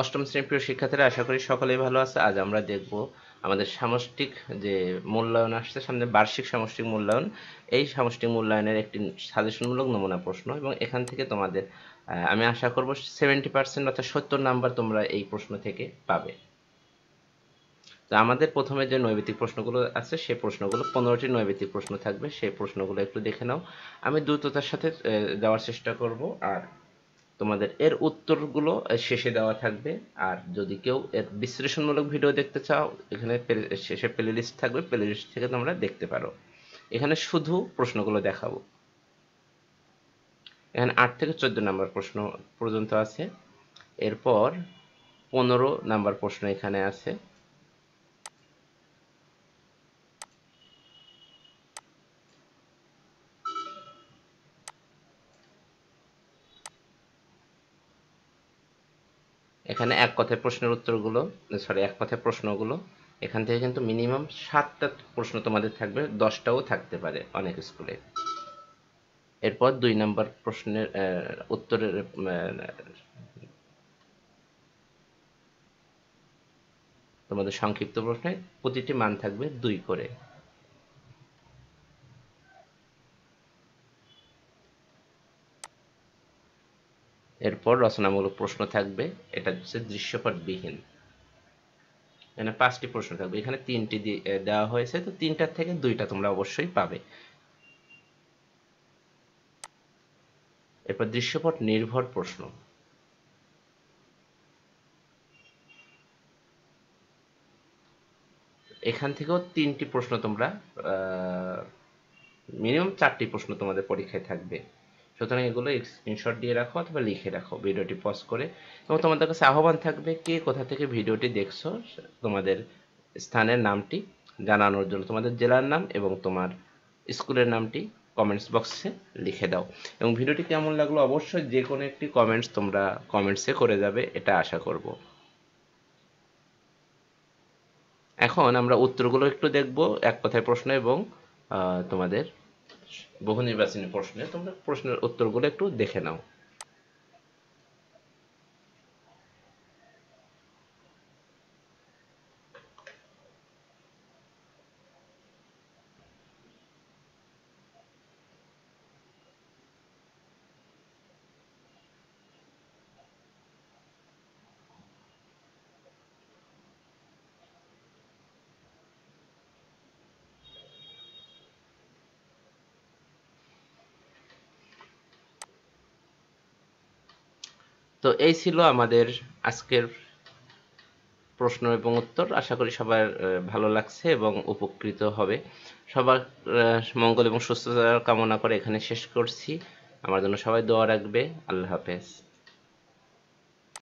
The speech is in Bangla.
অষ্টম শ্রেণীর প্রিয় শিক্ষার্থীরা, আশা করি সকলেই ভালো আছে। আজ আমরা দেখব আমাদের সামষ্টিক যে মূল্যায়ন আসছে সামনে, বার্ষিক সামষ্টিক মূল্যায়ন। এই সামষ্টিক মূল্যায়নের একটি সাজেশনমূলক নমুনা প্রশ্ন, এবং এখান থেকে তোমাদের আমি আশা করব 70% অর্থাৎ 70 নাম্বার তোমরা এই প্রশ্ন থেকে পাবে। তো আমাদের প্রথমে যে নৈবেতিক প্রশ্নগুলো আছে সেই প্রশ্নগুলো 15টি নৈবেতিক প্রশ্ন থাকবে, সেই প্রশ্নগুলো একটু দেখে নাও। আমি দ্রুততার সাথে দেওয়ার চেষ্টা করব, আর তোমাদের এর উত্তরগুলো শেষে দেওয়া থাকবে। আর যদি কেউ এর বিশ্লেষণমূলক ভিডিও দেখতে চাও, এখানে শেষে প্লে লিস্ট থাকবে, প্লে লিস্ট থেকে তোমরা দেখতে পারো। এখানে শুধু প্রশ্নগুলো দেখাবো। এখানে 8 থেকে 14 নাম্বার প্রশ্ন পর্যন্ত আছে। এরপর 15 নাম্বার প্রশ্ন এখানে আছে। এখানে এক কথায় প্রশ্নের উত্তরগুলো, সরি, এক কথায় প্রশ্নগুলো। এখান থেকে কিন্তু মিনিমাম 7টা প্রশ্ন তোমাদের থাকবে, 10টাও থাকতে পারে অনেক স্কুলে। এরপর 2 নাম্বার প্রশ্নের উত্তরের তোমাদের সংক্ষিপ্ত প্রশ্নে প্রতিটি মান থাকবে 2 করে। এরপর রচনামূলক প্রশ্ন থাকবে, এটা হচ্ছে দৃশ্যপটবিহীন। এখানে 5টি প্রশ্ন থাকবে, এখানে 3টি দেওয়া হয়েছে, তো 3টার থেকে 2টা তোমরা অবশ্যই পাবে। এরপর দৃশ্যপট নির্ভর প্রশ্ন। এখান থেকেও 3টি প্রশ্ন তোমরা, মিনিমাম 4টি প্রশ্ন তোমাদের পরীক্ষায় থাকবে। সুতরাং এগুলো স্ক্রিনশট দিয়ে রাখো অথবা লিখে রাখো ভিডিওটি পজ করে। এবং তোমাদের কাছে আহ্বান থাকবে, কে কোথা থেকে ভিডিওটি দেখছো তোমাদের স্থানের নামটি জানানোর জন্য, তোমাদের জেলার নাম এবং তোমার স্কুলের নামটি কমেন্টস বক্সে লিখে দাও। এবং ভিডিওটি কেমন লাগলো অবশ্যই যে কোনো একটি কমেন্টস তোমরা কমেন্টসে করে যাবে, এটা আশা করব। এখন আমরা উত্তরগুলো একটু দেখব, এক কথায় প্রশ্ন এবং তোমাদের বহু নির্বাচনী প্রশ্নে। তোমরা প্রশ্নের উত্তরগুলো একটু দেখে নাও। তো এই ছিল আমাদের আজকের প্রশ্ন এবং উত্তর। আশা করি সবার ভালো লাগছে এবং উপকৃত হবে। সবার মঙ্গল এবং সুস্থতা কামনা করে এখানে শেষ করছি। আমার জন্য সবাই দোয়া রাখবে। আল্লাহ হাফেজ।